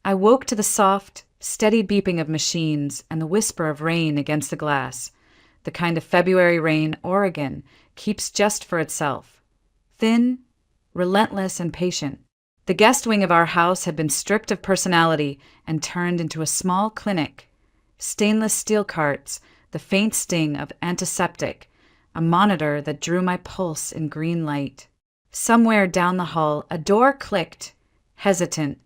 I woke to the soft, steady beeping of machines and the whisper of rain against the glass, the kind of February rain Oregon keeps just for itself. Thin, relentless, and patient. The guest wing of our house had been stripped of personality and turned into a small clinic. Stainless steel carts, the faint sting of antiseptic, a monitor that drew my pulse in green light. Somewhere down the hall, a door clicked, hesitant,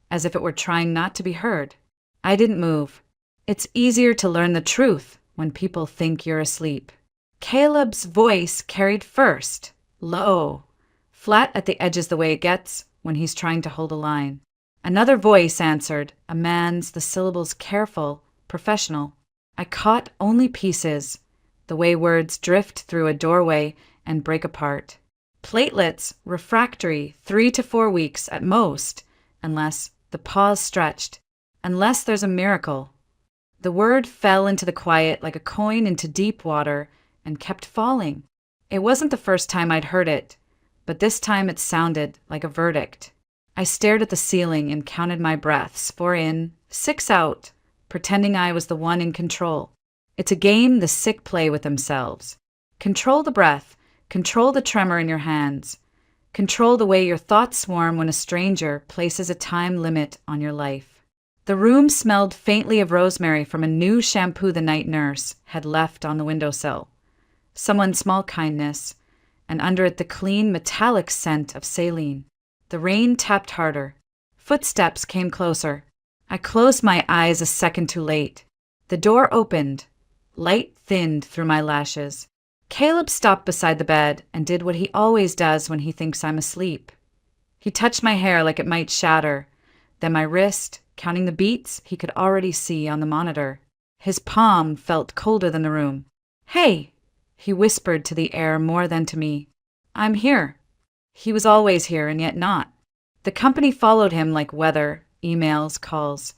as if it were trying not to be heard. I didn't move. It's easier to learn the truth when people think you're asleep. Caleb's voice carried first, low, flat at the edges the way it gets when he's trying to hold a line. Another voice answered, a man's, the syllables careful, professional. I caught only pieces, the way words drift through a doorway and break apart. Platelets, refractory, 3 to 4 weeks at most, unless the pause stretched, unless there's a miracle. The word fell into the quiet like a coin into deep water and kept falling. It wasn't the first time I'd heard it, but this time it sounded like a verdict. I stared at the ceiling and counted my breaths, 4 in, 6 out, pretending I was the one in control. It's a game the sick play with themselves. Control the breath, control the tremor in your hands, control the way your thoughts swarm when a stranger places a time limit on your life. The room smelled faintly of rosemary from a new shampoo the night nurse had left on the windowsill. Someone's small kindness, and under it the clean, metallic scent of saline. The rain tapped harder. Footsteps came closer. I closed my eyes a second too late. The door opened. Light thinned through my lashes. Caleb stopped beside the bed and did what he always does when he thinks I'm asleep. He touched my hair like it might shatter, then my wrist, counting the beats he could already see on the monitor. His palm felt colder than the room. "Hey," he whispered to the air more than to me. "I'm here." He was always here and yet not. The company followed him like weather, emails, calls,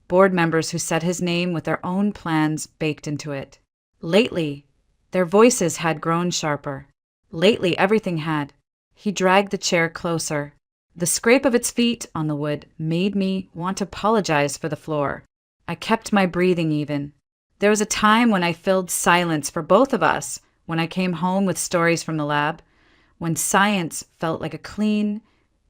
board members who said his name with their own plans baked into it. Lately, their voices had grown sharper. Lately, everything had. He dragged the chair closer. The scrape of its feet on the wood made me want to apologize for the floor. I kept my breathing even. There was a time when I filled silence for both of us, when I came home with stories from the lab, when science felt like a clean,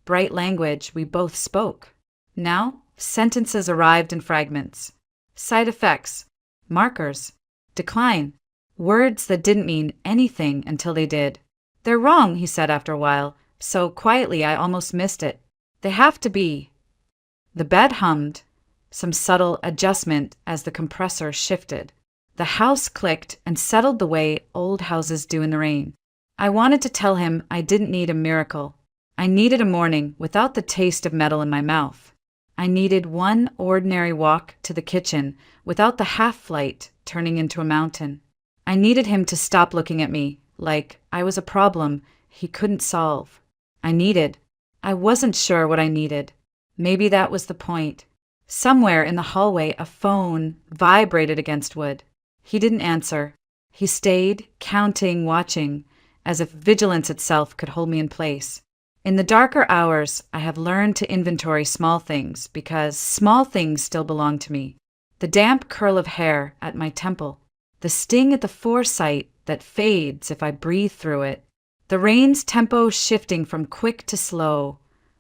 bright language we both spoke. Now, sentences arrived in fragments. Side effects, markers, decline, words that didn't mean anything until they did. "They're wrong," he said after a while, so quietly I almost missed it. "They have to be." The bed hummed, some subtle adjustment as the compressor shifted. The house clicked and settled the way old houses do in the rain. I wanted to tell him I didn't need a miracle. I needed a morning without the taste of metal in my mouth. I needed one ordinary walk to the kitchen without the half-flight turning into a mountain. I needed him to stop looking at me like I was a problem he couldn't solve. I wasn't sure what I needed. Maybe that was the point. Somewhere in the hallway, a phone vibrated against wood. He didn't answer. He stayed, counting, watching, as if vigilance itself could hold me in place. In the darker hours, I have learned to inventory small things because small things still belong to me. The damp curl of hair at my temple, the sting at the foresight that fades if I breathe through it, the rain's tempo shifting from quick to slow,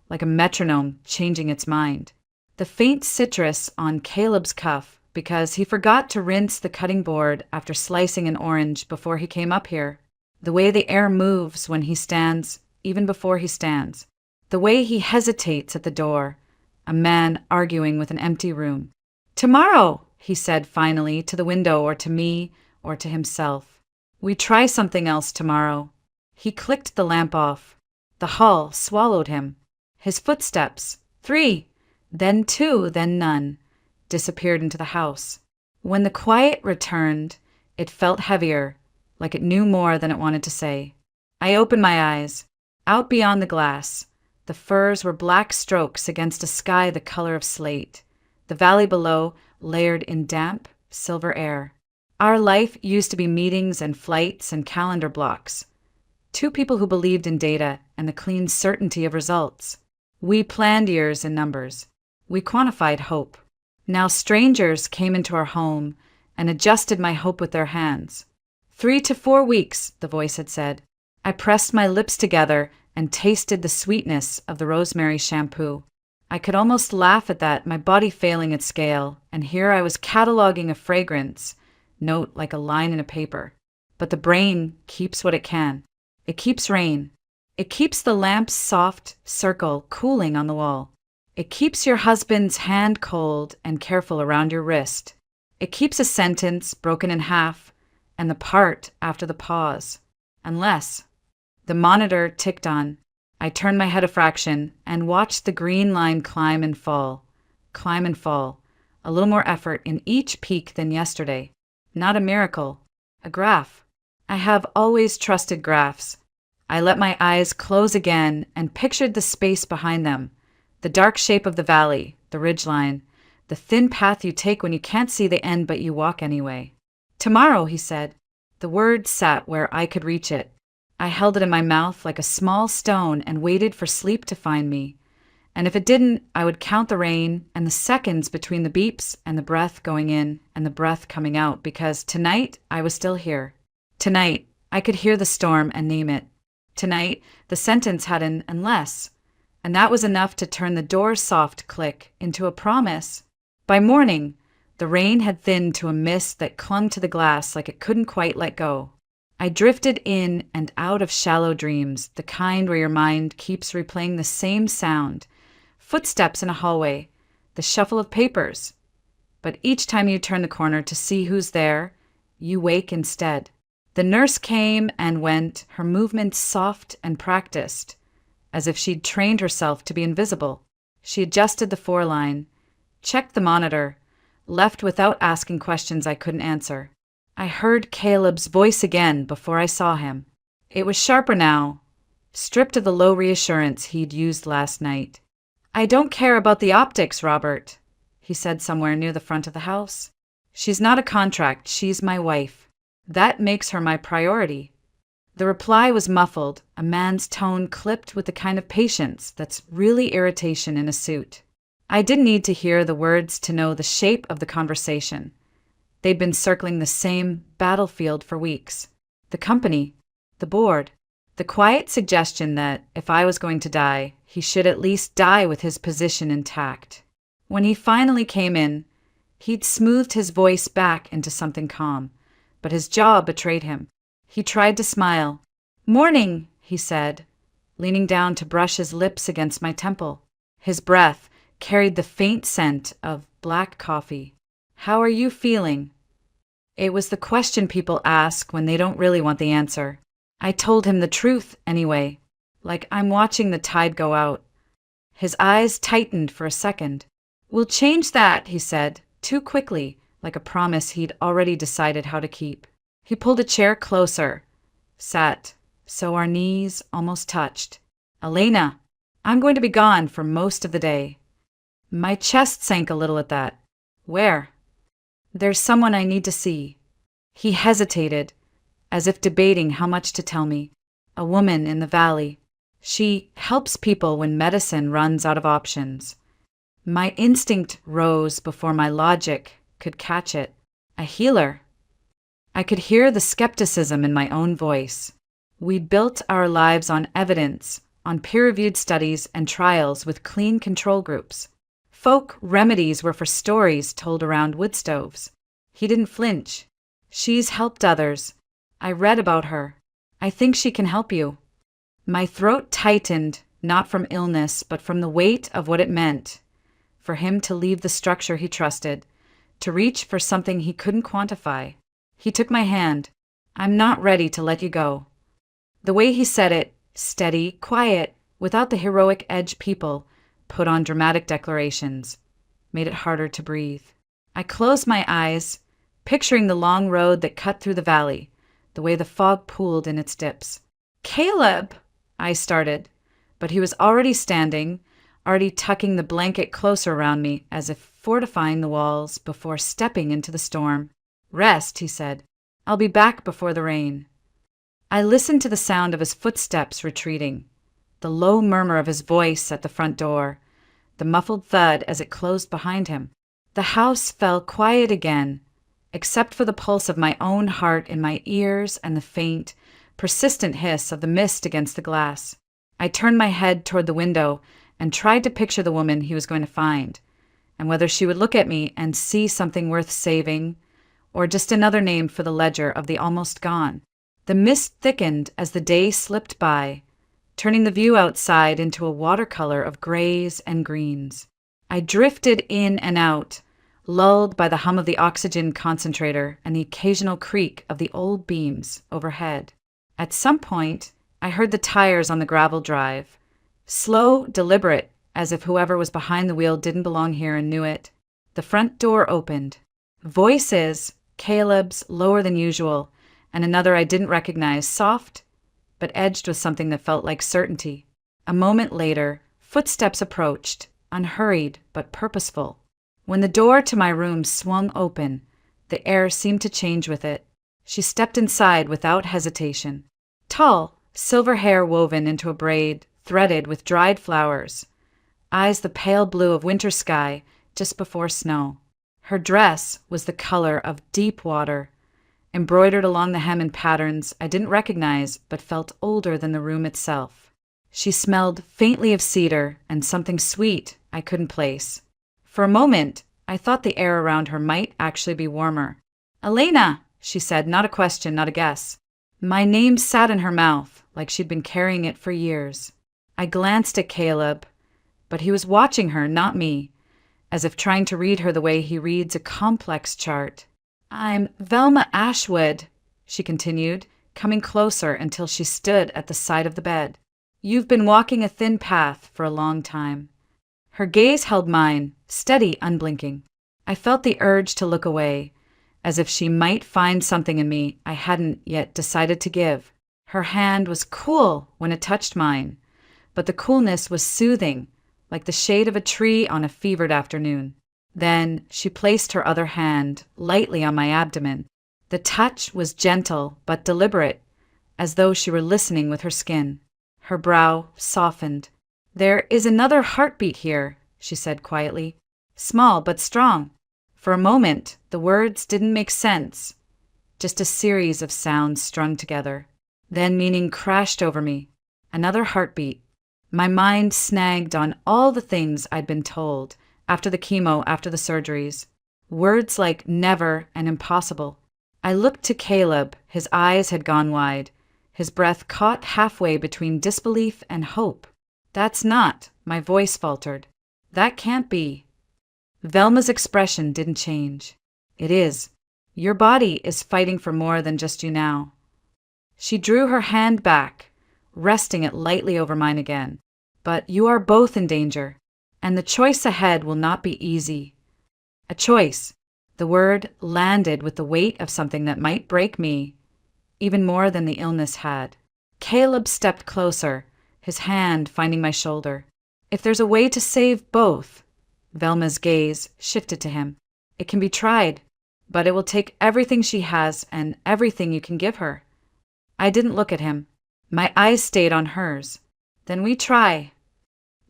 like a metronome changing its mind, the faint citrus on Caleb's cuff because he forgot to rinse the cutting board after slicing an orange before he came up here, the way the air moves when he stands, even before he stands, the way he hesitates at the door, a man arguing with an empty room. "Tomorrow," he said finally, to the window or to me or to himself. "We try something else tomorrow." He clicked the lamp off. The hall swallowed him. His footsteps, 3, then 2, then none, disappeared into the house. When the quiet returned, it felt heavier, like it knew more than it wanted to say. I opened my eyes. Out beyond the glass, the firs were black strokes against a sky the color of slate, the valley below layered in damp, silver air. Our life used to be meetings and flights and calendar blocks. 2 people who believed in data and the clean certainty of results. We planned years and numbers. We quantified hope. Now strangers came into our home and adjusted my hope with their hands. 3 to 4 weeks, the voice had said. I pressed my lips together and tasted the sweetness of the rosemary shampoo. I could almost laugh at that, my body failing its scale, and here I was cataloging a fragrance note like a line in a paper. But the brain keeps what it can. It keeps rain. It keeps the lamp's soft circle cooling on the wall. It keeps your husband's hand cold and careful around your wrist. It keeps a sentence broken in half and the part after the pause. Unless the monitor ticked on. I turned my head a fraction and watched the green line climb and fall. Climb and fall. A little more effort in each peak than yesterday. Not a miracle. A graph. I have always trusted graphs. I let my eyes close again and pictured the space behind them. The dark shape of the valley, the ridgeline, the thin path you take when you can't see the end but you walk anyway. Tomorrow, he said. The word sat where I could reach it. I held it in my mouth like a small stone and waited for sleep to find me. And if it didn't, I would count the rain and the seconds between the beeps and the breath going in and the breath coming out, because tonight I was still here. Tonight, I could hear the storm and name it. Tonight, the sentence had an unless, and that was enough to turn the door's soft click into a promise. By morning, the rain had thinned to a mist that clung to the glass like it couldn't quite let go. I drifted in and out of shallow dreams, the kind where your mind keeps replaying the same sound. Footsteps in a hallway, the shuffle of papers. But each time you turn the corner to see who's there, you wake instead. The nurse came and went, her movements soft and practiced, as if she'd trained herself to be invisible. She adjusted the 4-line, checked the monitor, left without asking questions I couldn't answer. I heard Caleb's voice again before I saw him. It was sharper now, stripped of the low reassurance he'd used last night. I don't care about the optics, Robert, he said somewhere near the front of the house. She's not a contract, she's my wife. That makes her my priority. The reply was muffled, a man's tone clipped with the kind of patience that's really irritation in a suit. I didn't need to hear the words to know the shape of the conversation. They'd been circling the same battlefield for weeks. The company, the board, the quiet suggestion that if I was going to die, he should at least die with his position intact. When he finally came in, he'd smoothed his voice back into something calm, but his jaw betrayed him. He tried to smile. "Morning," he said, leaning down to brush his lips against my temple. His breath carried the faint scent of black coffee. "How are you feeling?" It was the question people ask when they don't really want the answer. I told him the truth anyway, like I'm watching the tide go out. His eyes tightened for a second. "We'll change that," he said, too quickly, like a promise he'd already decided how to keep. He pulled a chair closer, sat, so our knees almost touched. "Elena, I'm going to be gone for most of the day." My chest sank a little at that. "Where?" "There's someone I need to see." He hesitated, as if debating how much to tell me. "A woman in the valley. She helps people when medicine runs out of options." My instinct rose before my logic could catch it. "A healer." I could hear the skepticism in my own voice. We'd built our lives on evidence, on peer-reviewed studies and trials with clean control groups. Folk remedies were for stories told around wood stoves. He didn't flinch. "She's helped others. I read about her. I think she can help you." My throat tightened, not from illness, but from the weight of what it meant for him to leave the structure he trusted, to reach for something he couldn't quantify. He took my hand. "I'm not ready to let you go." The way he said it, steady, quiet, without the heroic edge people put on dramatic declarations, made it harder to breathe. I closed my eyes, picturing the long road that cut through the valley, the way the fog pooled in its dips. "Caleb!" I started, but he was already standing, already tucking the blanket closer around me, as if fortifying the walls before stepping into the storm. "Rest," he said. "I'll be back before the rain." I listened to the sound of his footsteps retreating, the low murmur of his voice at the front door, the muffled thud as it closed behind him. The house fell quiet again, except for the pulse of my own heart in my ears and the faint, persistent hiss of the mist against the glass. I turned my head toward the window and tried to picture the woman he was going to find, and whether she would look at me and see something worth saving, or just another name for the ledger of the almost gone. The mist thickened as the day slipped by, turning the view outside into a watercolor of grays and greens. I drifted in and out, lulled by the hum of the oxygen concentrator and the occasional creak of the old beams overhead. At some point, I heard the tires on the gravel drive. Slow, deliberate, as if whoever was behind the wheel didn't belong here and knew it. The front door opened. Voices, Caleb's lower than usual, and another I didn't recognize, soft, but edged with something that felt like certainty. A moment later, footsteps approached, unhurried but purposeful. When the door to my room swung open, the air seemed to change with it. She stepped inside without hesitation. Tall, silver hair woven into a braid, threaded with dried flowers. Eyes the pale blue of winter sky just before snow. Her dress was the color of deep water, embroidered along the hem in patterns I didn't recognize but felt older than the room itself. She smelled faintly of cedar and something sweet I couldn't place. For a moment, I thought the air around her might actually be warmer. "Elena," she said, not a question, not a guess. My name sat in her mouth, like she'd been carrying it for years. I glanced at Caleb, but he was watching her, not me, as if trying to read her the way he reads a complex chart. "I'm Velma Ashwood," she continued, coming closer until she stood at the side of the bed. "You've been walking a thin path for a long time." Her gaze held mine, steady, unblinking. I felt the urge to look away, as if she might find something in me I hadn't yet decided to give. Her hand was cool when it touched mine, but the coolness was soothing, like the shade of a tree on a fevered afternoon. Then she placed her other hand lightly on my abdomen. The touch was gentle but deliberate, as though she were listening with her skin. Her brow softened. "There is another heartbeat here," she said quietly. "Small but strong." For a moment, the words didn't make sense, just a series of sounds strung together. Then meaning crashed over me. Another heartbeat. My mind snagged on all the things I'd been told, after the chemo, after the surgeries. Words like never and impossible. I looked to Caleb. His eyes had gone wide. His breath caught halfway between disbelief and hope. "That's not," my voice faltered. "That can't be." Velma's expression didn't change. "It is. Your body is fighting for more than just you now." She drew her hand back, resting it lightly over mine again. "But you are both in danger. And the choice ahead will not be easy." A choice. The word landed with the weight of something that might break me, even more than the illness had. Caleb stepped closer, his hand finding my shoulder. "If there's a way to save both," Velma's gaze shifted to him, "it can be tried, but it will take everything she has and everything you can give her." I didn't look at him. My eyes stayed on hers. "Then we try."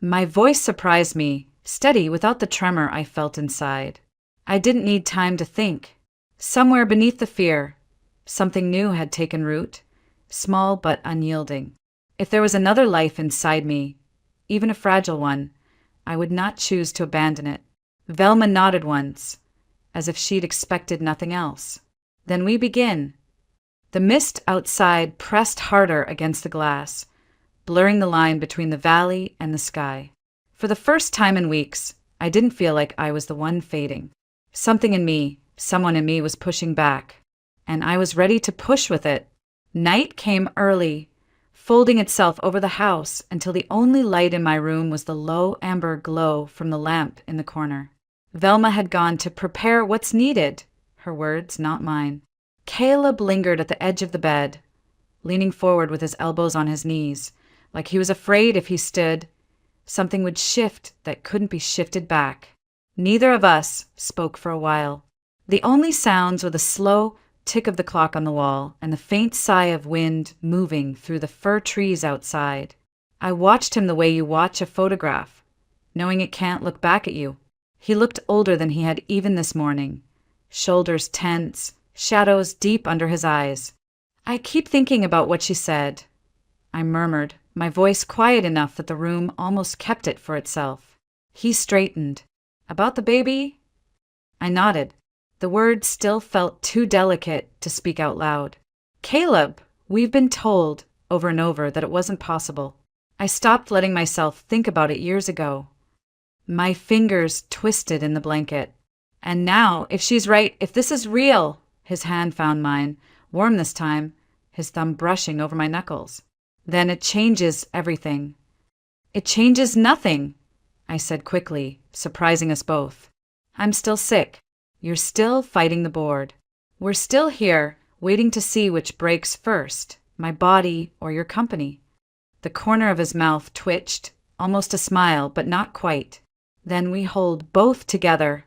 My voice surprised me, steady without the tremor I felt inside. I didn't need time to think. Somewhere beneath the fear, something new had taken root, small but unyielding. If there was another life inside me, even a fragile one, I would not choose to abandon it. Velma nodded once, as if she'd expected nothing else. "Then we begin." The mist outside pressed harder against the glass, blurring the line between the valley and the sky. For the first time in weeks, I didn't feel like I was the one fading. Something in me, someone in me was pushing back, and I was ready to push with it. Night came early, folding itself over the house until the only light in my room was the low amber glow from the lamp in the corner. Velma had gone to prepare what's needed, her words, not mine. Caleb lingered at the edge of the bed, leaning forward with his elbows on his knees, like he was afraid if he stood, something would shift that couldn't be shifted back. Neither of us spoke for a while. The only sounds were the slow tick of the clock on the wall and the faint sigh of wind moving through the fir trees outside. I watched him the way you watch a photograph, knowing it can't look back at you. He looked older than he had even this morning. Shoulders tense, shadows deep under his eyes. I keep thinking about what she said, I murmured, my voice quiet enough that the room almost kept it for itself. He straightened. About the baby? I nodded. The words still felt too delicate to speak out loud. Caleb, we've been told over and over that it wasn't possible. I stopped letting myself think about it years ago. My fingers twisted in the blanket. And now, if she's right, if this is real, his hand found mine, warm this time, his thumb brushing over my knuckles. Then it changes everything. It changes nothing, I said quickly, surprising us both. I'm still sick. You're still fighting the board. We're still here, waiting to see which breaks first, my body or your company. The corner of his mouth twitched, almost a smile, but not quite. Then we hold both together.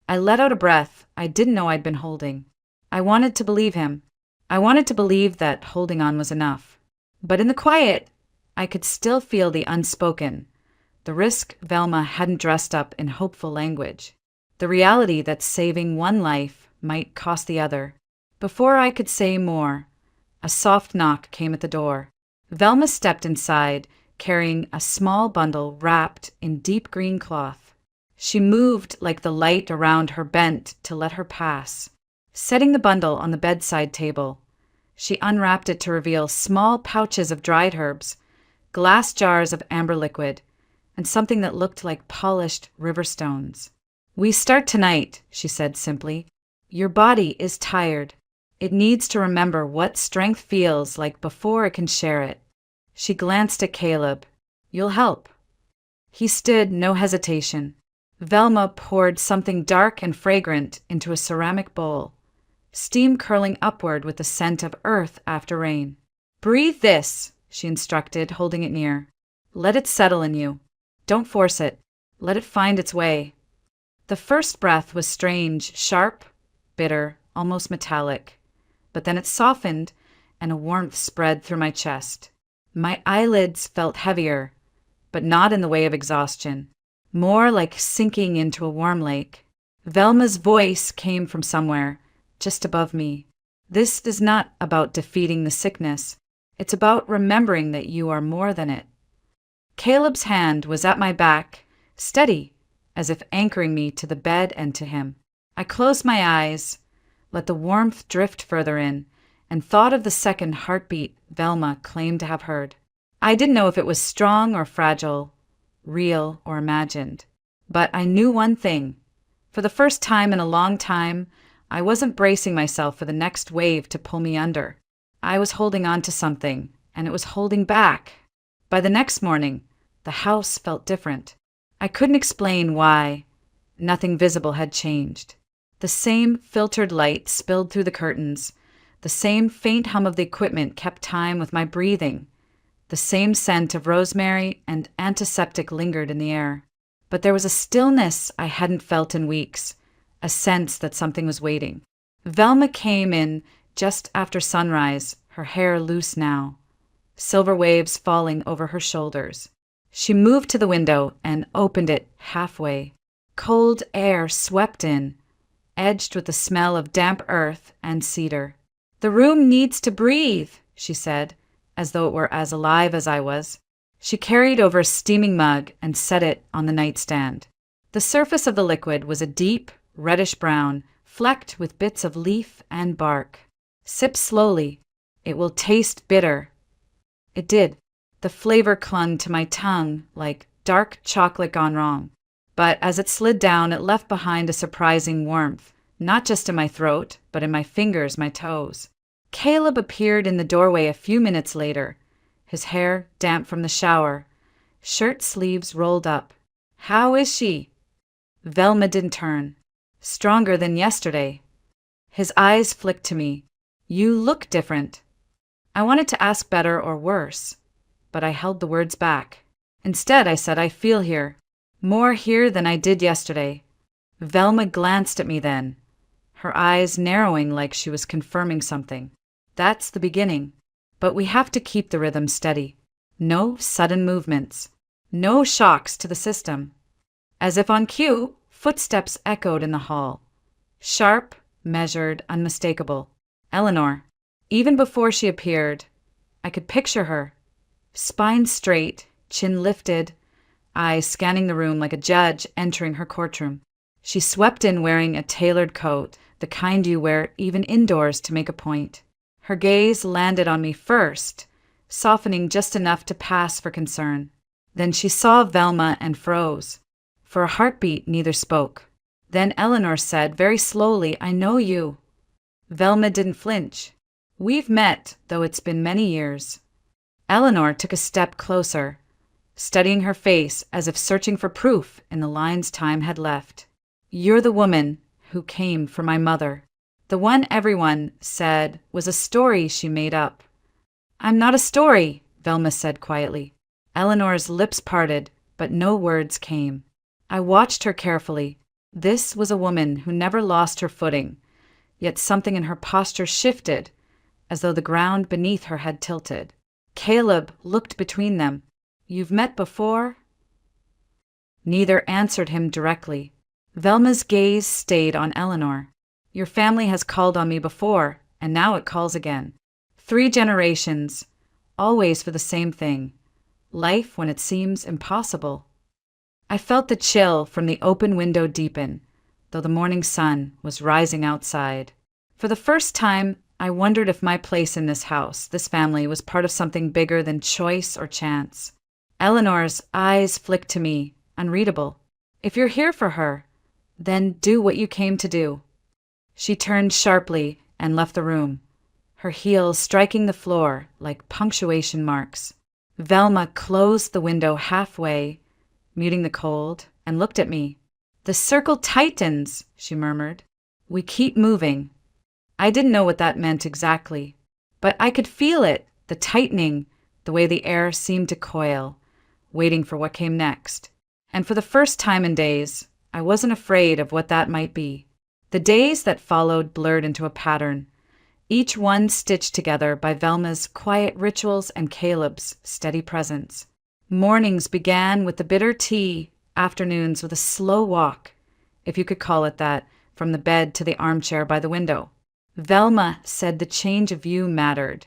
I let out a breath I didn't know I'd been holding. I wanted to believe him. I wanted to believe that holding on was enough. But in the quiet, I could still feel the unspoken, the risk Velma hadn't dressed up in hopeful language, the reality that saving one life might cost the other. Before I could say more, a soft knock came at the door. Velma stepped inside, carrying a small bundle wrapped in deep green cloth. She moved like the light around her bent to let her pass. Setting the bundle on the bedside table, she unwrapped it to reveal small pouches of dried herbs, glass jars of amber liquid, and something that looked like polished river stones. We start tonight, she said simply. Your body is tired. It needs to remember what strength feels like before it can share it. She glanced at Caleb. You'll help. He stood, no hesitation. Velma poured something dark and fragrant into a ceramic bowl, steam curling upward with the scent of earth after rain. Breathe this, she instructed, holding it near. Let it settle in you. Don't force it. Let it find its way. The first breath was strange, sharp, bitter, almost metallic. But then it softened, and a warmth spread through my chest. My eyelids felt heavier, but not in the way of exhaustion. More like sinking into a warm lake. Velma's voice came from somewhere, just above me. This is not about defeating the sickness. It's about remembering that you are more than it. Caleb's hand was at my back, steady, as if anchoring me to the bed and to him. I closed my eyes, let the warmth drift further in, and thought of the second heartbeat Velma claimed to have heard. I didn't know if it was strong or fragile, real or imagined. But I knew one thing. For the first time in a long time, I wasn't bracing myself for the next wave to pull me under. I was holding on to something, and it was holding back. By the next morning, the house felt different. I couldn't explain why. Nothing visible had changed. The same filtered light spilled through the curtains. The same faint hum of the equipment kept time with my breathing. The same scent of rosemary and antiseptic lingered in the air. But there was a stillness I hadn't felt in weeks, a sense that something was waiting. Velma came in just after sunrise, her hair loose now, silver waves falling over her shoulders. She moved to the window and opened it halfway. Cold air swept in, edged with the smell of damp earth and cedar. The room needs to breathe, she said, as though it were as alive as I was. She carried over a steaming mug and set it on the nightstand. The surface of the liquid was a deep, reddish-brown, flecked with bits of leaf and bark. Sip slowly. It will taste bitter. It did. The flavor clung to my tongue like dark chocolate gone wrong. But as it slid down, it left behind a surprising warmth, not just in my throat, but in my fingers, my toes. Caleb appeared in the doorway a few minutes later, his hair damp from the shower, shirt sleeves rolled up. How is she? Velma didn't turn. Stronger than yesterday. His eyes flicked to me. You look different. I wanted to ask better or worse, but I held the words back. Instead, I said, I feel here. More here than I did yesterday. Velma glanced at me then, her eyes narrowing like she was confirming something. That's the beginning. But we have to keep the rhythm steady. No sudden movements. No shocks to the system. As if on cue, footsteps echoed in the hall. Sharp, measured, unmistakable. Eleanor. Even before she appeared, I could picture her. Spine straight, chin lifted, eyes scanning the room like a judge entering her courtroom. She swept in wearing a tailored coat, the kind you wear even indoors to make a point. Her gaze landed on me first, softening just enough to pass for concern. Then she saw Velma and froze. For a heartbeat, neither spoke. Then Eleanor said very slowly, "I know you." Velma didn't flinch. "We've met, though it's been many years." Eleanor took a step closer, studying her face as if searching for proof in the lines time had left. "You're the woman who came for my mother. The one everyone said was a story she made up." "I'm not a story," Velma said quietly. Eleanor's lips parted, but no words came. I watched her carefully. This was a woman who never lost her footing, yet something in her posture shifted, as though the ground beneath her had tilted. Caleb looked between them. "You've met before?" Neither answered him directly. Velma's gaze stayed on Eleanor. "Your family has called on me before, and now it calls again. 3 generations, always for the same thing. Life when it seems impossible." I felt the chill from the open window deepen, though the morning sun was rising outside. For the first time, I wondered if my place in this house, this family, was part of something bigger than choice or chance. Eleanor's eyes flicked to me, unreadable. "If you're here for her, then do what you came to do." She turned sharply and left the room, her heels striking the floor like punctuation marks. Velma closed the window halfway, muting the cold, and looked at me. "The circle tightens," she murmured. "We keep moving." I didn't know what that meant exactly, but I could feel it, the tightening, the way the air seemed to coil, waiting for what came next. And for the first time in days, I wasn't afraid of what that might be. The days that followed blurred into a pattern, each one stitched together by Velma's quiet rituals and Caleb's steady presence. Mornings began with the bitter tea, afternoons with a slow walk, if you could call it that, from the bed to the armchair by the window. Velma said the change of view mattered.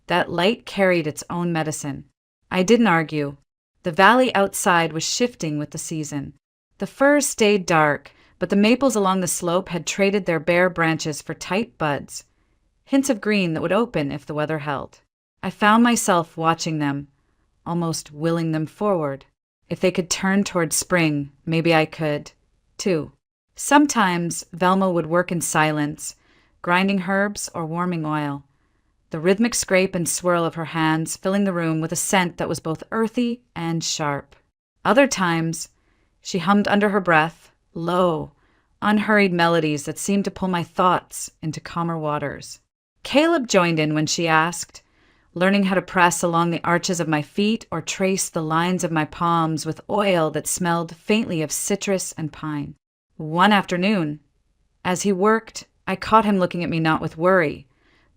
That light carried its own medicine. I didn't argue. The valley outside was shifting with the season. The firs stayed dark, but the maples along the slope had traded their bare branches for tight buds, hints of green that would open if the weather held. I found myself watching them, almost willing them forward. If they could turn toward spring, maybe I could, too. Sometimes Velma would work in silence, grinding herbs or warming oil, the rhythmic scrape and swirl of her hands filling the room with a scent that was both earthy and sharp. Other times, she hummed under her breath, low, unhurried melodies that seemed to pull my thoughts into calmer waters. Caleb joined in when she asked, learning how to press along the arches of my feet or trace the lines of my palms with oil that smelled faintly of citrus and pine. One afternoon, as he worked, I caught him looking at me not with worry,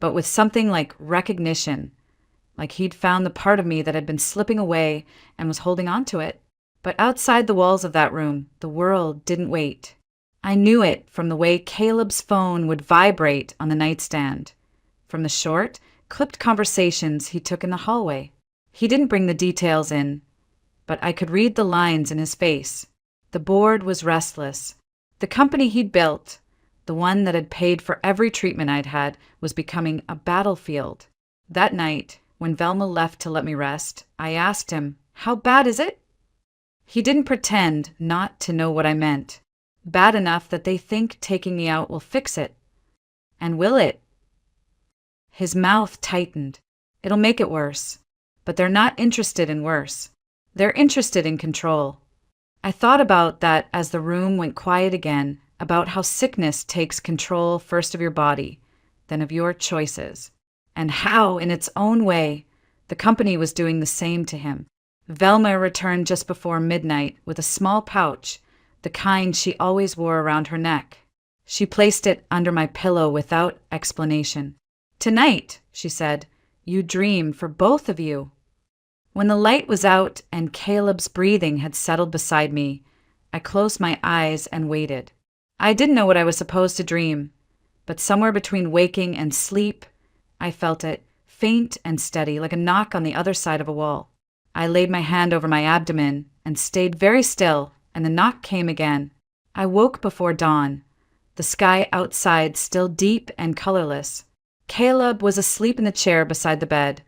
but with something like recognition, like he'd found the part of me that had been slipping away and was holding on to it. But outside the walls of that room, the world didn't wait. I knew it from the way Caleb's phone would vibrate on the nightstand, from the short, clipped conversations he took in the hallway. He didn't bring the details in, but I could read the lines in his face. The board was restless. The company he'd built, the one that had paid for every treatment I'd had, was becoming a battlefield. That night, when Velma left to let me rest, I asked him, "How bad is it?" He didn't pretend not to know what I meant. Bad enough that they think taking me out will fix it. And will it? His mouth tightened. It'll make it worse. But they're not interested in worse. They're interested in control. I thought about that as the room went quiet again, about how sickness takes control first of your body, then of your choices, and how, in its own way, the company was doing the same to him. Velma returned just before midnight with a small pouch, the kind she always wore around her neck. She placed it under my pillow without explanation. "Tonight," she said, "you dream for both of you." When the light was out and Caleb's breathing had settled beside me, I closed my eyes and waited. I didn't know what I was supposed to dream, but somewhere between waking and sleep, I felt it, faint and steady, like a knock on the other side of a wall. I laid my hand over my abdomen and stayed very still, and the knock came again. I woke before dawn, the sky outside still deep and colorless. Caleb was asleep in the chair beside the bed,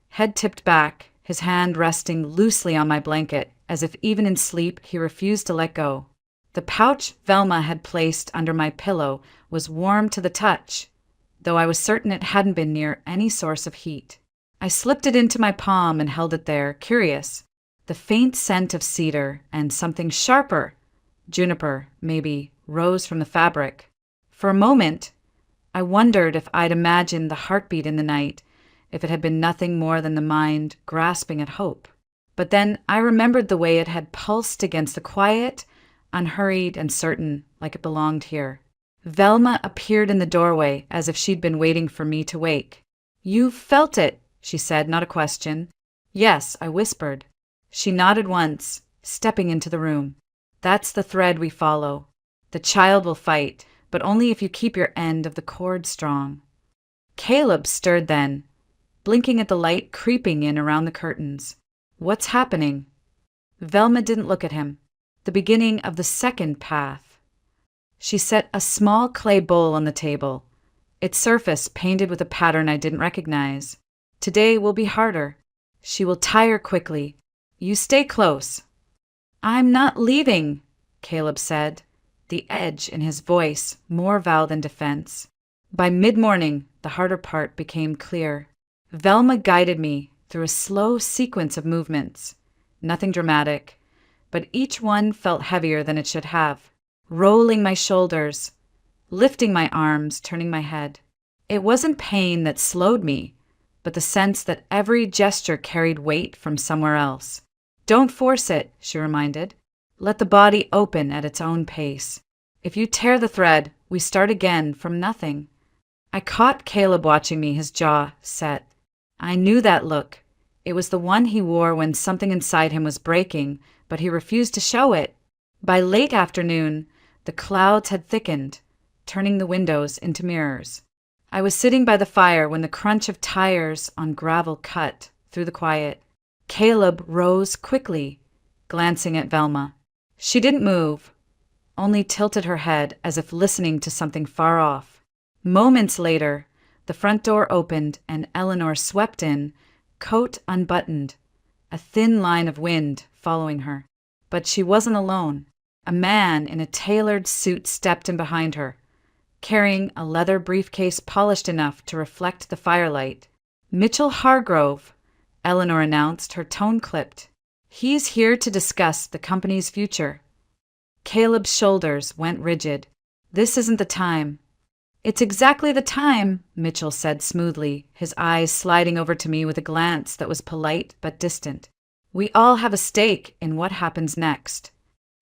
head tipped back, his hand resting loosely on my blanket, as if even in sleep he refused to let go. The pouch Velma had placed under my pillow was warm to the touch, though I was certain it hadn't been near any source of heat. I slipped it into my palm and held it there, curious. The faint scent of cedar and something sharper, juniper, maybe, rose from the fabric. For a moment, I wondered if I'd imagined the heartbeat in the night, if it had been nothing more than the mind grasping at hope. But then I remembered the way it had pulsed against the quiet, unhurried and certain, like it belonged here. Velma appeared in the doorway as if she'd been waiting for me to wake. "You felt it," she said, not a question. "Yes," I whispered. She nodded once, stepping into the room. "That's the thread we follow. The child will fight, but only if you keep your end of the cord strong." Caleb stirred then, blinking at the light creeping in around the curtains. "What's happening?" Velma didn't look at him. The beginning of the second path. She set a small clay bowl on the table, its surface painted with a pattern I didn't recognize. "Today will be harder. She will tire quickly. You stay close." "I'm not leaving," Caleb said, the edge in his voice more vow than defense. By mid-morning, the harder part became clear. Velma guided me through a slow sequence of movements. Nothing dramatic, but each one felt heavier than it should have. Rolling my shoulders, lifting my arms, turning my head. It wasn't pain that slowed me, but the sense that every gesture carried weight from somewhere else. "Don't force it," she reminded. "Let the body open at its own pace. If you tear the thread, we start again from nothing." I caught Caleb watching me, his jaw set. I knew that look. It was the one he wore when something inside him was breaking, but he refused to show it. By late afternoon, the clouds had thickened, turning the windows into mirrors. I was sitting by the fire when the crunch of tires on gravel cut through the quiet. Caleb rose quickly, glancing at Velma. She didn't move, only tilted her head as if listening to something far off. Moments later, the front door opened and Eleanor swept in, coat unbuttoned, a thin line of wind following her. But she wasn't alone. A man in a tailored suit stepped in behind her, carrying a leather briefcase polished enough to reflect the firelight. "Mitchell Hargrove," Eleanor announced, her tone clipped. "He's here to discuss the company's future." Caleb's shoulders went rigid. "This isn't the time." "It's exactly the time," Mitchell said smoothly, his eyes sliding over to me with a glance that was polite but distant. "We all have a stake in what happens next."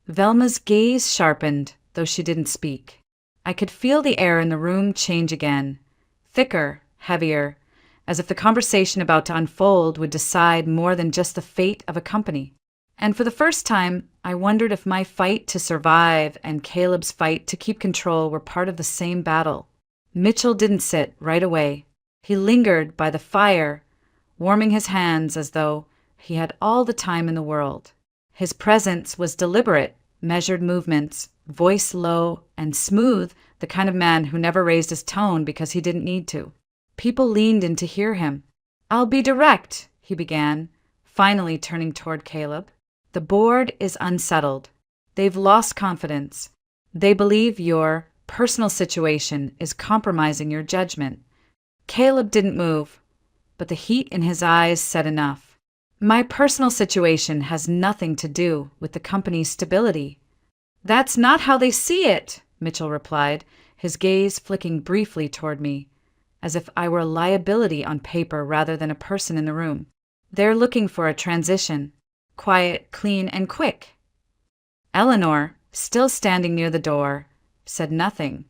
Velma's gaze sharpened, though she didn't speak. I could feel the air in the room change again, thicker, heavier, as if the conversation about to unfold would decide more than just the fate of a company. And for the first time, I wondered if my fight to survive and Caleb's fight to keep control were part of the same battle. Mitchell didn't sit right away. He lingered by the fire, warming his hands as though he had all the time in the world. His presence was deliberate, measured movements, voice low and smooth, the kind of man who never raised his tone because he didn't need to. People leaned in to hear him. "I'll be direct," he began, finally turning toward Caleb. "The board is unsettled. They've lost confidence. They believe your personal situation is compromising your judgment." Caleb didn't move, but the heat in his eyes said enough. "My personal situation has nothing to do with the company's stability." "That's not how they see it," Mitchell replied, his gaze flicking briefly toward me, as if I were a liability on paper rather than a person in the room. "They're looking for a transition. Quiet, clean, and quick." Eleanor, still standing near the door, said nothing,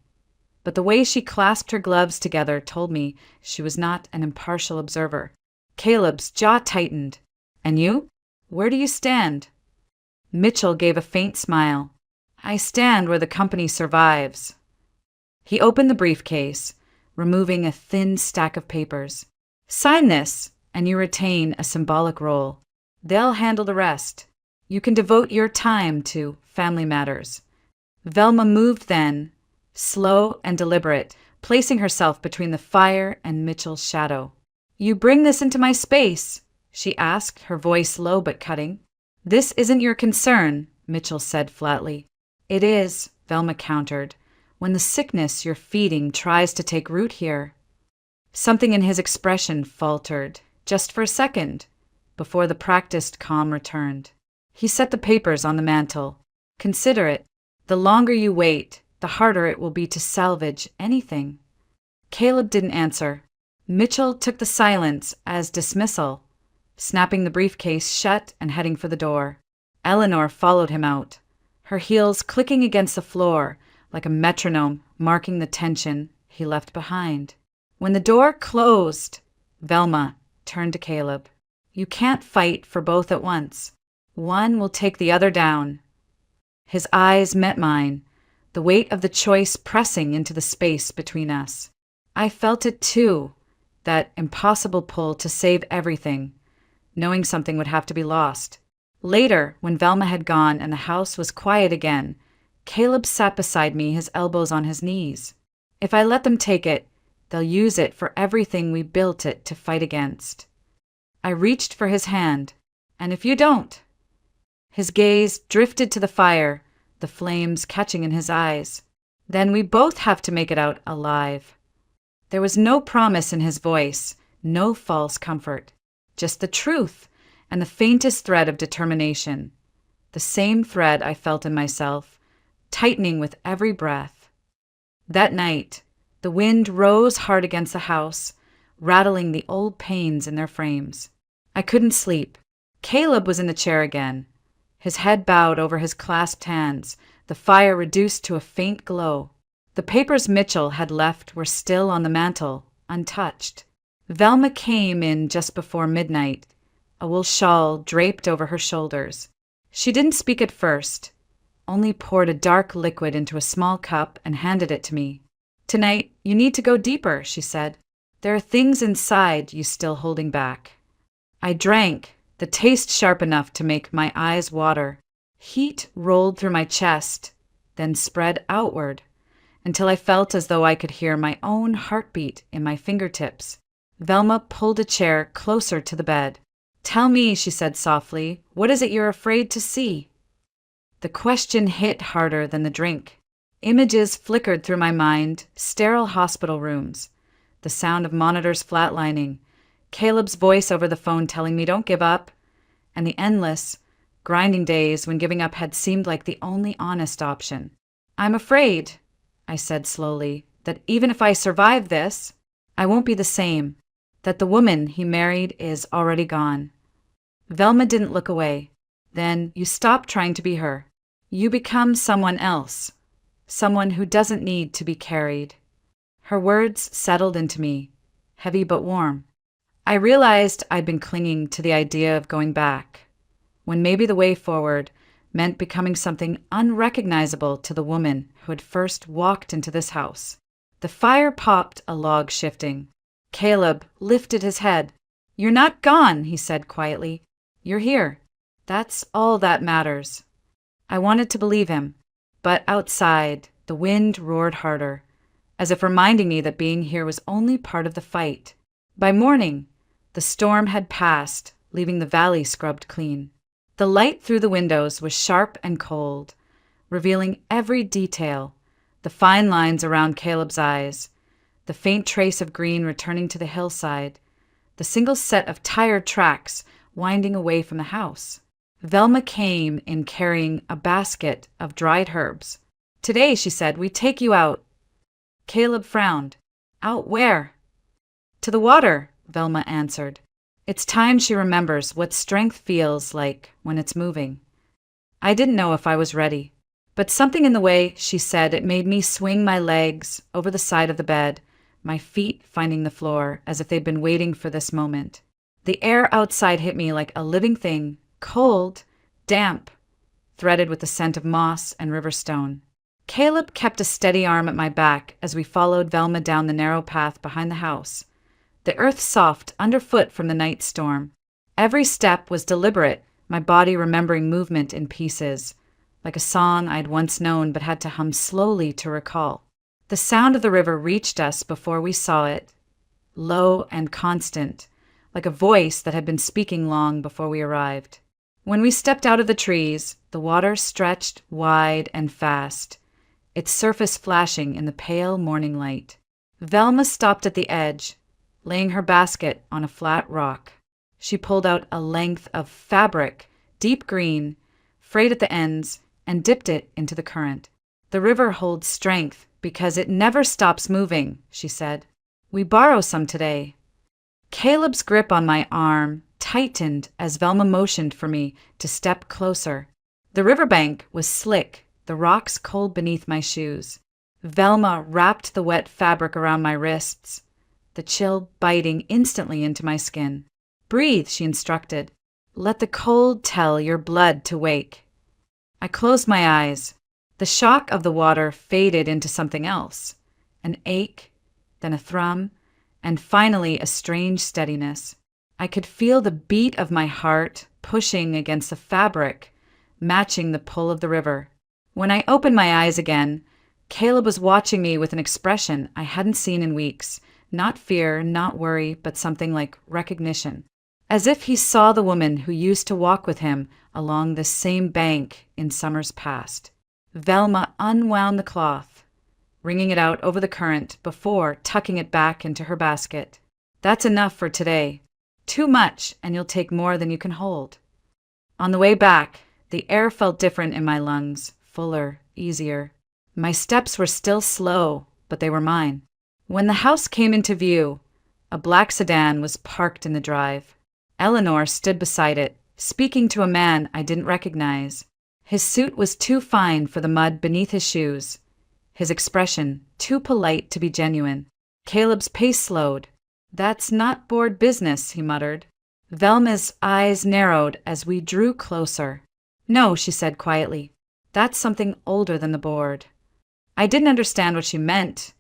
but the way she clasped her gloves together told me she was not an impartial observer. Caleb's jaw tightened, And you? Where do you stand? Mitchell gave a faint smile. I stand where the company survives. He opened the briefcase, removing a thin stack of papers. Sign this, and you retain a symbolic role. They'll handle the rest. You can devote your time to family matters. Velma moved then, slow and deliberate, placing herself between the fire and Mitchell's shadow. You bring this into my space, she asked, her voice low but cutting. This isn't your concern, Mitchell said flatly. It is, Velma countered, when the sickness you're feeding tries to take root here. Something in his expression faltered, just for a second, before the practiced calm returned. He set the papers on the mantel. Consider it. The longer you wait, the harder it will be to salvage anything. Caleb didn't answer. Mitchell took the silence as dismissal, snapping the briefcase shut and heading for the door. Eleanor followed him out, her heels clicking against the floor like a metronome marking the tension he left behind. When the door closed, Velma turned to Caleb. You can't fight for both at once. One will take the other down. His eyes met mine, the weight of the choice pressing into the space between us. I felt it too, that impossible pull to save everything, knowing something would have to be lost. Later, when Velma had gone and the house was quiet again, Caleb sat beside me, his elbows on his knees. If I let them take it, they'll use it for everything we built it to fight against. I reached for his hand. And if you don't? His gaze drifted to the fire, the flames catching in his eyes. Then we both have to make it out alive. There was no promise in his voice, no false comfort, just the truth and the faintest thread of determination, the same thread I felt in myself, tightening with every breath. That night, the wind rose hard against the house, rattling the old panes in their frames. I couldn't sleep. Caleb was in the chair again, his head bowed over his clasped hands, the fire reduced to a faint glow. The papers Mitchell had left were still on the mantel, untouched. Velma came in just before midnight, a wool shawl draped over her shoulders. She didn't speak at first, only poured a dark liquid into a small cup and handed it to me. Tonight, you need to go deeper, she said. There are things inside you still holding back. I drank, the taste sharp enough to make my eyes water. Heat rolled through my chest, then spread outward, until I felt as though I could hear my own heartbeat in my fingertips. Velma pulled a chair closer to the bed. Tell me, she said softly, what is it you're afraid to see? The question hit harder than the drink. Images flickered through my mind, sterile hospital rooms, the sound of monitors flatlining, Caleb's voice over the phone telling me don't give up, and the endless, grinding days when giving up had seemed like the only honest option. I'm afraid, I said slowly, that even if I survive this, I won't be the same, that the woman he married is already gone. Velma didn't look away. Then you stop trying to be her. You become someone else, someone who doesn't need to be carried. Her words settled into me, heavy but warm. I realized I'd been clinging to the idea of going back, when maybe the way forward meant becoming something unrecognizable to the woman who had first walked into this house. The fire popped, a log shifting. Caleb lifted his head. You're not gone, he said quietly. You're here. That's all that matters. I wanted to believe him, but outside, the wind roared harder, as if reminding me that being here was only part of the fight. By morning, the storm had passed, leaving the valley scrubbed clean. The light through the windows was sharp and cold, revealing every detail, the fine lines around Caleb's eyes, the faint trace of green returning to the hillside, the single set of tire tracks winding away from the house. Velma came in carrying a basket of dried herbs. Today, she said, we take you out. Caleb frowned. Out where? To the water, Velma answered. It's time she remembers what strength feels like when it's moving. I didn't know if I was ready, but something in the way she said it made me swing my legs over the side of the bed, my feet finding the floor as if they'd been waiting for this moment. The air outside hit me like a living thing, cold, damp, threaded with the scent of moss and river stone. Caleb kept a steady arm at my back as we followed Velma down the narrow path behind the house, the earth soft underfoot from the night storm. Every step was deliberate, my body remembering movement in pieces, like a song I'd once known but had to hum slowly to recall. The sound of the river reached us before we saw it, low and constant, like a voice that had been speaking long before we arrived. When we stepped out of the trees, the water stretched wide and fast, its surface flashing in the pale morning light. Velma stopped at the edge, laying her basket on a flat rock. She pulled out a length of fabric, deep green, frayed at the ends, and dipped it into the current. "The river holds strength because it never stops moving," she said. "We borrow some today." Caleb's grip on my arm tightened as Velma motioned for me to step closer. The riverbank was slick, the rocks cold beneath my shoes. Velma wrapped the wet fabric around my wrists, the chill biting instantly into my skin. "Breathe," she instructed. "Let the cold tell your blood to wake." I closed my eyes. The shock of the water faded into something else, an ache, then a thrum, and finally a strange steadiness. I could feel the beat of my heart pushing against the fabric, matching the pull of the river. When I opened my eyes again, Caleb was watching me with an expression I hadn't seen in weeks. Not fear, not worry, but something like recognition. As if he saw the woman who used to walk with him along this same bank in summers past. Velma unwound the cloth, wringing it out over the current before tucking it back into her basket. "That's enough for today. Too much, and you'll take more than you can hold." On the way back, the air felt different in my lungs, fuller, easier. My steps were still slow, but they were mine. When the house came into view, a black sedan was parked in the drive. Eleanor stood beside it, speaking to a man I didn't recognize. His suit was too fine for the mud beneath his shoes, his expression too polite to be genuine. Caleb's pace slowed. "That's not board business," he muttered. Velma's eyes narrowed as we drew closer. "No," she said quietly. "That's something older than the board." I didn't understand what she meant,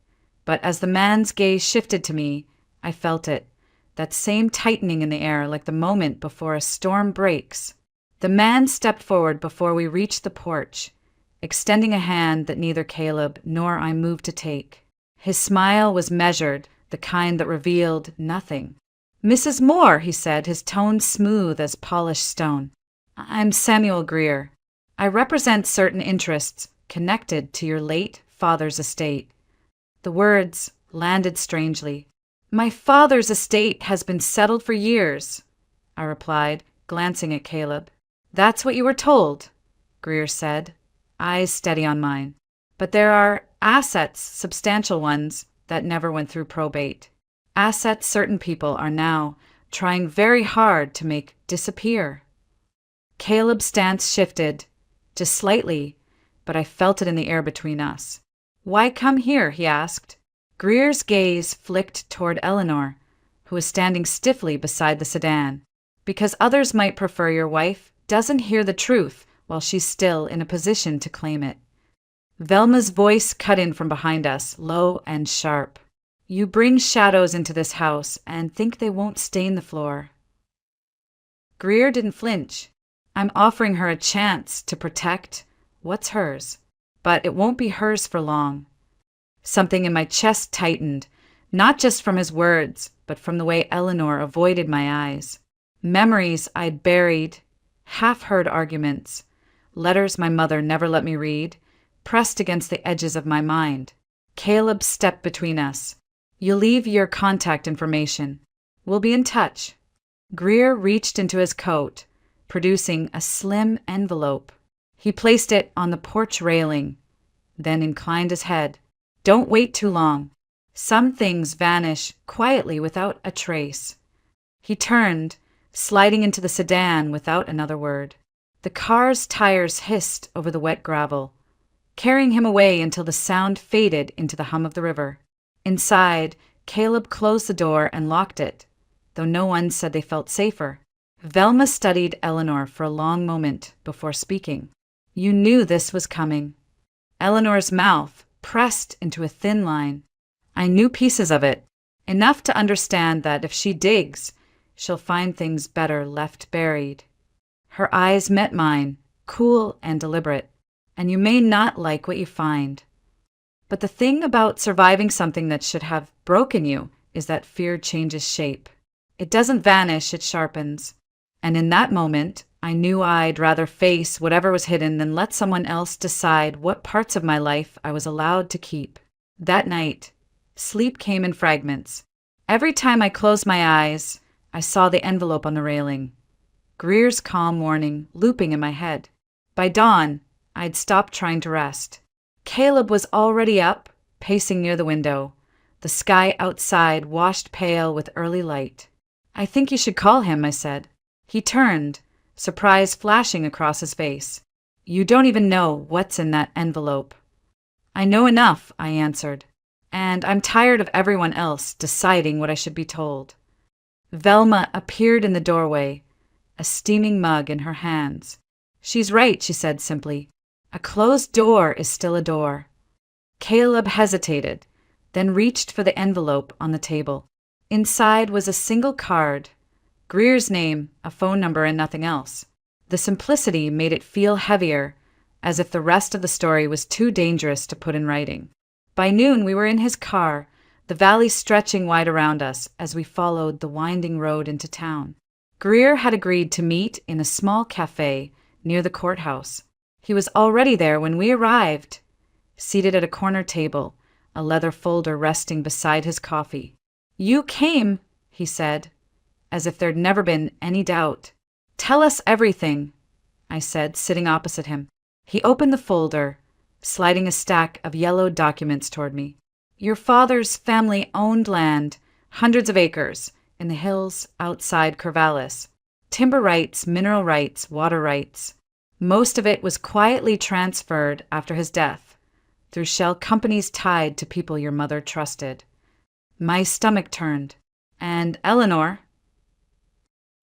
but as the man's gaze shifted to me, I felt it, that same tightening in the air like the moment before a storm breaks. The man stepped forward before we reached the porch, extending a hand that neither Caleb nor I moved to take. His smile was measured, the kind that revealed nothing. "Mrs. Moore," he said, his tone smooth as polished stone. "I'm Samuel Greer. I represent certain interests connected to your late father's estate." The words landed strangely. "My father's estate has been settled for years," I replied, glancing at Caleb. "That's what you were told," Greer said, eyes steady on mine. "But there are assets, substantial ones, that never went through probate. Assets certain people are now trying very hard to make disappear." Caleb's stance shifted, just slightly, but I felt it in the air between us. "Why come here?" he asked. Greer's gaze flicked toward Eleanor, who was standing stiffly beside the sedan. "Because others might prefer your wife doesn't hear the truth while she's still in a position to claim it." Velma's voice cut in from behind us, low and sharp. "You bring shadows into this house and think they won't stain the floor." Greer didn't flinch. "I'm offering her a chance to protect what's hers, but it won't be hers for long." Something in my chest tightened, not just from his words, but from the way Eleanor avoided my eyes. Memories I'd buried, half-heard arguments, letters my mother never let me read, pressed against the edges of my mind. Caleb stepped between us. "You'll leave your contact information. We'll be in touch." Greer reached into his coat, producing a slim envelope. He placed it on the porch railing, then inclined his head. "Don't wait too long. Some things vanish quietly without a trace." He turned, sliding into the sedan without another word. The car's tires hissed over the wet gravel, carrying him away until the sound faded into the hum of the river. Inside, Caleb closed the door and locked it, though no one said they felt safer. Velma studied Eleanor for a long moment before speaking. You knew this was coming. Eleanor's mouth pressed into a thin line. I knew pieces of it, enough to understand that if she digs, she'll find things better left buried. Her eyes met mine, cool and deliberate, and you may not like what you find. But the thing about surviving something that should have broken you is that fear changes shape. It doesn't vanish, it sharpens. And in that moment, I knew I'd rather face whatever was hidden than let someone else decide what parts of my life I was allowed to keep. That night, sleep came in fragments. Every time I closed my eyes, I saw the envelope on the railing. Greer's calm warning looping in my head. By dawn, I'd stopped trying to rest. Caleb was already up, pacing near the window. The sky outside washed pale with early light. I think you should call him, I said. He turned, surprise flashing across his face. You don't even know what's in that envelope. I know enough, I answered, and I'm tired of everyone else deciding what I should be told. Velma appeared in the doorway, a steaming mug in her hands. She's right, she said simply. A closed door is still a door. Caleb hesitated, then reached for the envelope on the table. Inside was a single card. Greer's name, a phone number, and nothing else. The simplicity made it feel heavier, as if the rest of the story was too dangerous to put in writing. By noon, we were in his car, the valley stretching wide around us as we followed the winding road into town. Greer had agreed to meet in a small cafe near the courthouse. He was already there when we arrived, seated at a corner table, a leather folder resting beside his coffee. You came, he said, as if there'd never been any doubt. Tell us everything, I said, sitting opposite him. He opened the folder, sliding a stack of yellowed documents toward me. Your father's family owned land, hundreds of acres, in the hills outside Corvallis. Timber rights, mineral rights, water rights. Most of it was quietly transferred after his death, through shell companies tied to people your mother trusted. My stomach turned. And Eleanor?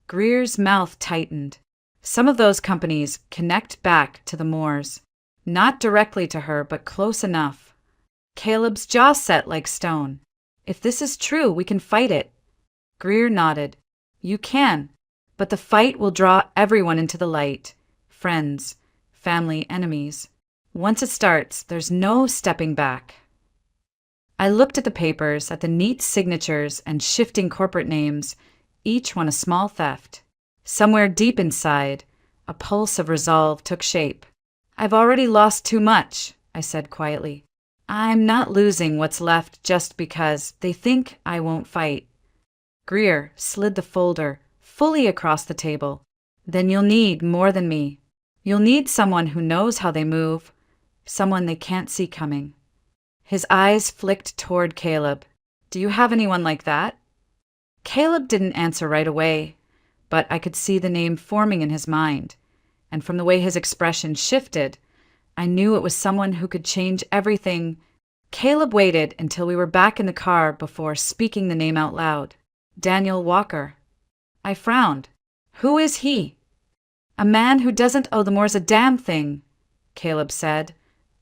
Greer's mouth tightened. Some of those companies connect back to the Moors. Not directly to her, but close enough. Caleb's jaw set like stone. If this is true, we can fight it. Greer nodded. You can, but the fight will draw everyone into the light. Friends, family, enemies. Once it starts, there's no stepping back. I looked at the papers, at the neat signatures and shifting corporate names, each one a small theft. Somewhere deep inside, a pulse of resolve took shape. I've already lost too much, I said quietly. I'm not losing what's left just because they think I won't fight. Greer slid the folder fully across the table. Then you'll need more than me. You'll need someone who knows how they move, someone they can't see coming. His eyes flicked toward Caleb. Do you have anyone like that? Caleb didn't answer right away, but I could see the name forming in his mind, and from the way his expression shifted, I knew it was someone who could change everything. Caleb waited until we were back in the car before speaking the name out loud. Daniel Walker. I frowned. Who is he? A man who doesn't owe the Moors a damn thing, Caleb said,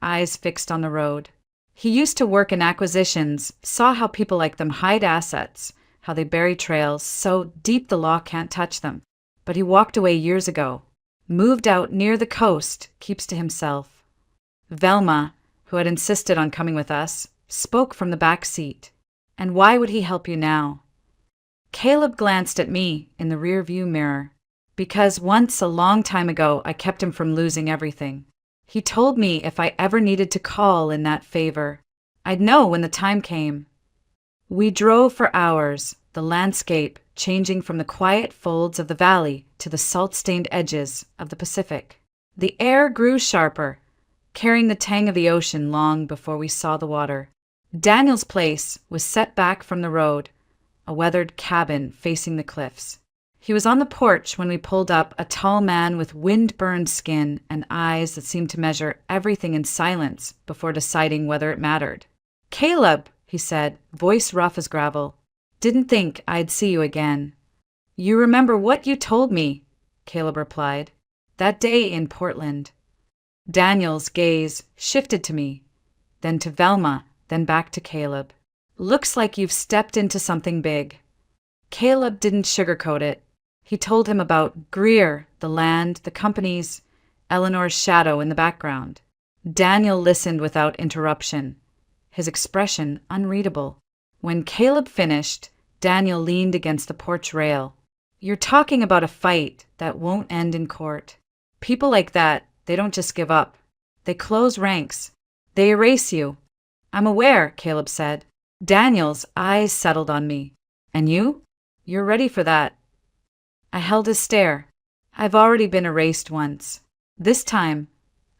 eyes fixed on the road. He used to work in acquisitions, saw how people like them hide assets, how they bury trails so deep the law can't touch them. But he walked away years ago. Moved out near the coast, keeps to himself. Velma, who had insisted on coming with us, spoke from the back seat. And why would he help you now? Caleb glanced at me in the rear-view mirror. Because once, a long time ago, I kept him from losing everything. He told me if I ever needed to call in that favor, I'd know when the time came. We drove for hours, the landscape changing from the quiet folds of the valley to the salt-stained edges of the Pacific. The air grew sharper, carrying the tang of the ocean long before we saw the water. Daniel's place was set back from the road, a weathered cabin facing the cliffs. He was on the porch when we pulled up, a tall man with wind-burned skin and eyes that seemed to measure everything in silence before deciding whether it mattered. Caleb, he said, voice rough as gravel, didn't think I'd see you again. You remember what you told me, Caleb replied. That day in Portland. Daniel's gaze shifted to me, then to Velma, then back to Caleb. Looks like you've stepped into something big. Caleb didn't sugarcoat it. He told him about Greer, the land, the companies, Eleanor's shadow in the background. Daniel listened without interruption, his expression unreadable. When Caleb finished, Daniel leaned against the porch rail. You're talking about a fight that won't end in court. People like that, they don't just give up. They close ranks. They erase you. I'm aware, Caleb said. Daniel's eyes settled on me. And you? You're ready for that. I held his stare. I've already been erased once. This time,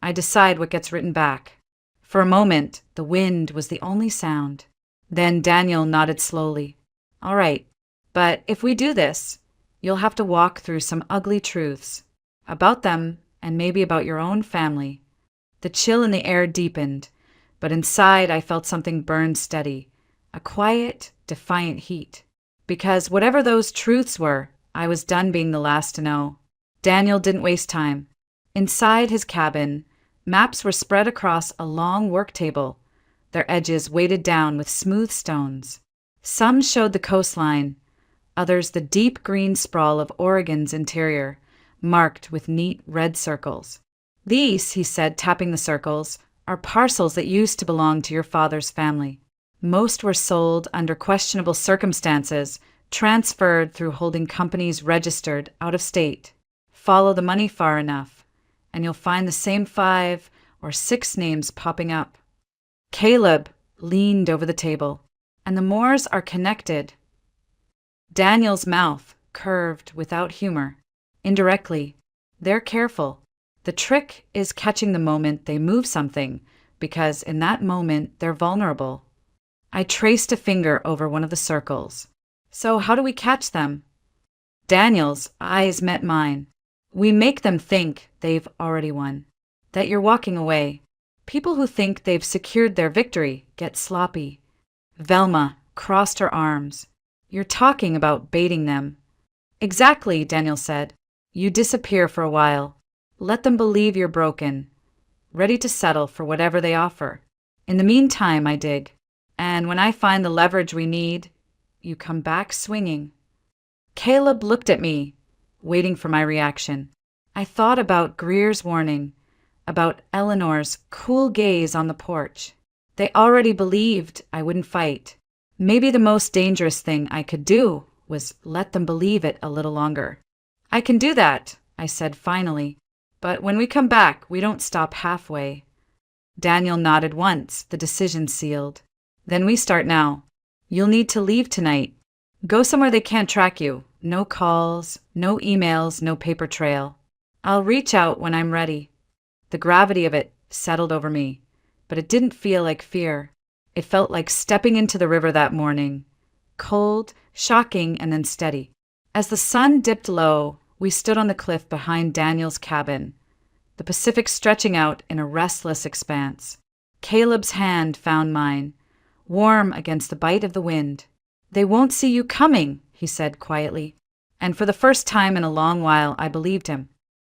I decide what gets written back. For a moment, the wind was the only sound. Then Daniel nodded slowly. All right, but if we do this, you'll have to walk through some ugly truths. About them, and maybe about your own family. The chill in the air deepened, but inside I felt something burn steady. A quiet, defiant heat. Because whatever those truths were, I was done being the last to know. Daniel didn't waste time. Inside his cabin, maps were spread across a long work table, their edges weighted down with smooth stones. Some showed the coastline, others the deep green sprawl of Oregon's interior, marked with neat red circles. These, he said, tapping the circles, are parcels that used to belong to your father's family. Most were sold under questionable circumstances, transferred through holding companies registered out of state. Follow the money far enough, and you'll find the same 5 or 6 names popping up. Caleb leaned over the table, and the Moores are connected. Daniel's mouth curved without humor. Indirectly, they're careful. The trick is catching the moment they move something, because in that moment they're vulnerable. I traced a finger over one of the circles. So how do we catch them? Daniel's eyes met mine. We make them think they've already won, that you're walking away. People who think they've secured their victory get sloppy. Velma crossed her arms. You're talking about baiting them. Exactly, Daniel said. You disappear for a while. Let them believe you're broken, ready to settle for whatever they offer. In the meantime, I dig. And when I find the leverage we need, you come back swinging. Caleb looked at me, waiting for my reaction. I thought about Greer's warning, about Eleanor's cool gaze on the porch. They already believed I wouldn't fight. Maybe the most dangerous thing I could do was let them believe it a little longer. I can do that, I said finally. But when we come back, we don't stop halfway. Daniel nodded once, the decision sealed. Then we start now. You'll need to leave tonight. Go somewhere they can't track you. No calls, no emails, no paper trail. I'll reach out when I'm ready. The gravity of it settled over me, but it didn't feel like fear. It felt like stepping into the river that morning. Cold, shocking, and then steady. As the sun dipped low, we stood on the cliff behind Daniel's cabin, the Pacific stretching out in a restless expanse. Caleb's hand found mine, warm against the bite of the wind. They won't see you coming, he said quietly. And for the first time in a long while, I believed him.